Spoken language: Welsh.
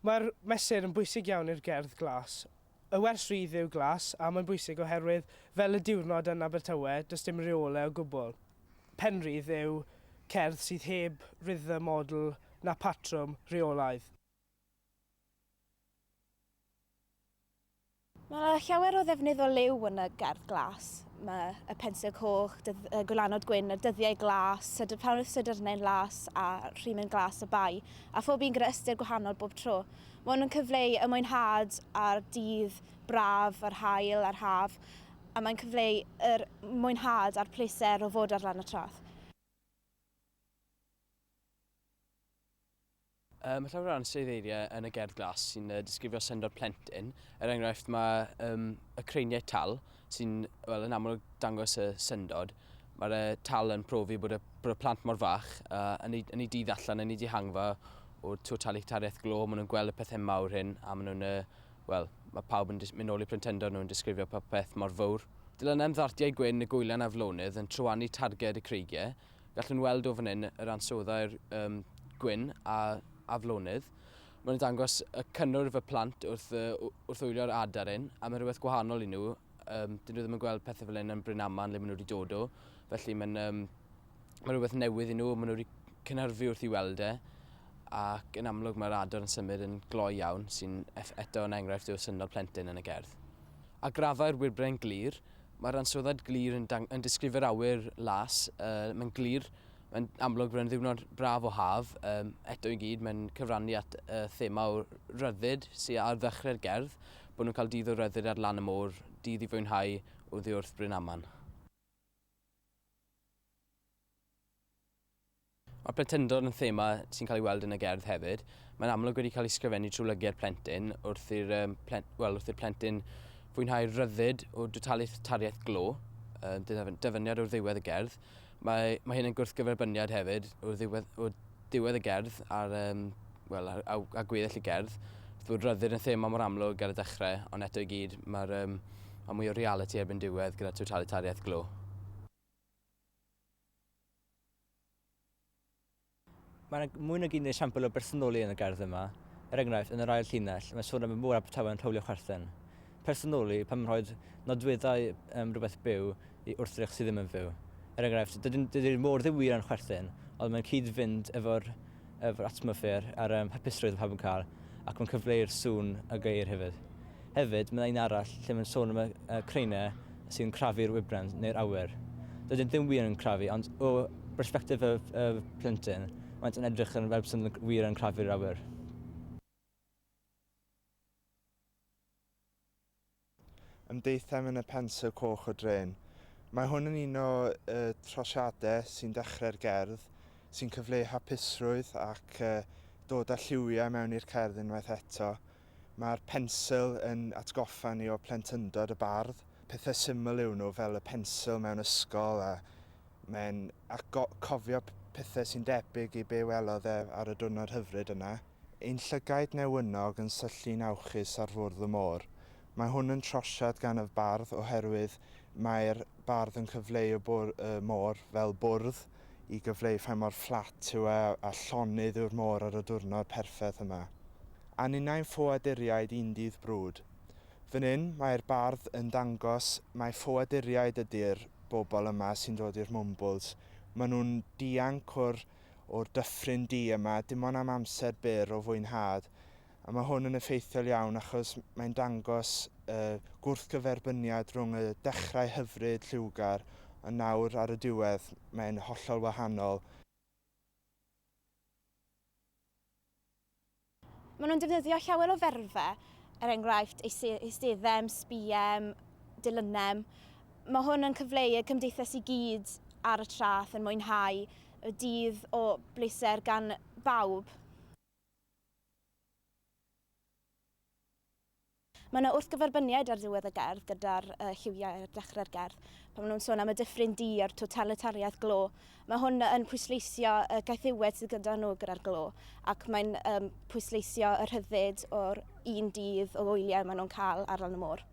Mae'r mesur yn bwysig iawn i'r gerdd glas. Y wers rydd yw glas, a mae'n bwysig oherwydd fel y diwrnod yn Abertawe, does dim reolau o gwbl. Pen rydd yw cerdd sydd heb rydd model na patrwm reolaidd. Mae llawer o ddefnydd o liw yn y gerdd glas. Mae y pensil coch, y gwylanod gwyn, y dyddiau glas, pan wrth sydyrnau'n glas a rhywun glas y bai, a phob un gyda ystyr gwahanol bob tro. Mae hwn yn cyfleu y mwynhad a'r dydd braf, a'r haul a'r haf, a mae'n cyfleu yr mwynhad a'r pleser o fod ar lan y traeth. Mae llawer o ansoddeiriau yn y gerdd glas sy'n disgrifio syndod plentyn. Enghraifft mae y creiniau tal sy'n yn amlwg dangos y syndod. Mae'r tal yn profi bod y plant mor fach yn ei dydd allan, yn ei dihangfa o totalitariaeth glo. Maen nhw'n gweld y pethau mawr hyn a maen nhw'n, mae pawb yn mynd nôl i plentyndod nhw'n disgrifio popeth mor fawr. Dilynem ddartiau gwyn y gwyliau a flonydd yn trwanu targed y creigiau. Gallwn weld o fan hyn yr ansoddau'r gwyn a flonydd. Mae'n dangos y cynnwrf y plant wrth wylio'r adar hyn, a mae rhywbeth gwahanol i nhw. Dyn nhw ddim yn gweld pethau fel hyn yn Bryn Aman le maen nhw wedi dod o. Felly mae rhywbeth newydd i nhw, maen nhw wedi cynhyrfu wrth i weld e. Ac yn amlwg mae'r adar yn symud yn gloi iawn, sy'n eto yn enghraifft o syndod plentyn yn y gerdd. A grafau'r wyrbrau'n glir, mae'r ansoddaid glir yn disgrifio'r awyr las. Mae'n glir. Mae'n amlwg bod yn ddiwrnod braf o haf. Eto i gyd, mae'n cyfrannu at thema o ryddid sy'n ar ddechrau'r gerdd, bod nhw'n cael dydd o ryddid ar lan y môr, dydd i fwynhau o ddiwrth Bryn Aman. Mae'r plentyndod yn thema sy'n cael ei weld yn y gerdd hefyd. Mae'n amlwg wedi cael ei sgrifennu trwy lygaid plentyn wrth i'r plentyn fwynhau ryddid o totalitariaeth glo, dyfyniad o'r ddiwedd y gerdd. Mae hyn yn gwrthgyferbyniad hefyd o diwedd y gerdd a gweddell y gerdd. Bod ryddid yn thema mor amlwg ar y dechrau, ond eto i gyd mae mwy o reality erbyn diwedd gyda totalitariaeth glo. Mae'n mwy nag un esiampl o bersonoli yn y gerdd yma. Enghraifft, yn yr ail llinell, mae sôn am y môr Abertawe yn rhowlio chwerthin. Personoli, pan mae'n rhoi nodweddau rhywbeth byw i wrthrych sydd ddim yn fyw. Enghraifft, dydy'r môr ddim wir yn chwerthin, ond mae'n cyd-fynd efo'r atmosffer a'r hapusrwydd pawb yn cael, ac mae'n cyfleu'r sŵn y geir hefyd. Hefyd, mae'n un arall lle mae'n sôn am y creinau sy'n crafu'r wybren neu'r awyr. Dydyn ddim wir yn crafu, ond o perspektif y plentyn, mae'n edrych yn fel sy'n wir yn crafu'r awyr. Ymdeithem yn y pensil coch o dren. Mae hwn yn un o trosiadau sy'n dechrau'r gerdd, sy'n cyfleu hapusrwydd ac dod â lliwiau mewn i'r cerdd unwaith eto. Mae'r pensil yn atgoffa ni o plentyndod y bardd. Pethau syml yw nhw fel y pensil mewn ysgol a cofio pethau sy'n debyg i be welodd e ar y diwrnod hyfryd yna. Ein llygaid newynog yn syllu'n awchus ar fwrdd y môr. Mae hwn yn trosiad gan y bardd oherwydd mae'r bardd yn cyfleu y môr fel bwrdd i gyfleu ffain mor fflat yw a llonydd yw'r môr ar y diwrnod perffaith yma. Aninau'n ffoaduriaid un dydd brwd. Fan hyn mae'r bardd yn dangos mae ffoaduriaid ydy'r bobl yma sy'n dod i'r mwmbls. Maen nhw'n dianc o'r dyffryn di yma, dim ond am amser byr o fwynhad. A mae hwn yn effeithiol iawn achos mae'n dangos gwrthgyferbyniad rhwng y dechrau hyfryd lliwgar a nawr ar y diwedd mae'n hollol wahanol. Maen nhw'n defnyddio llawer o ferfau, enghraifft eisteddem, sbiem, dilynem. Mae hwn yn cyfleu y cymdeithas i gyd ar y traeth yn mwynhau y dydd o bleser gan bawb. Mae yna wrthgyferbyniad ar ddiwedd y gerdd gyda'r lliwiau ar dechrau'r gerdd. Pan maen nhw'n sôn am y dyffryn di a'r totalitariaeth glo, mae hwn yn pwysleisio y gaethiwed sydd gyda nhw gyda'r glo, ac mae'n pwysleisio y rhyddid o'r un dydd o wyliau maen nhw'n cael ar lan y môr.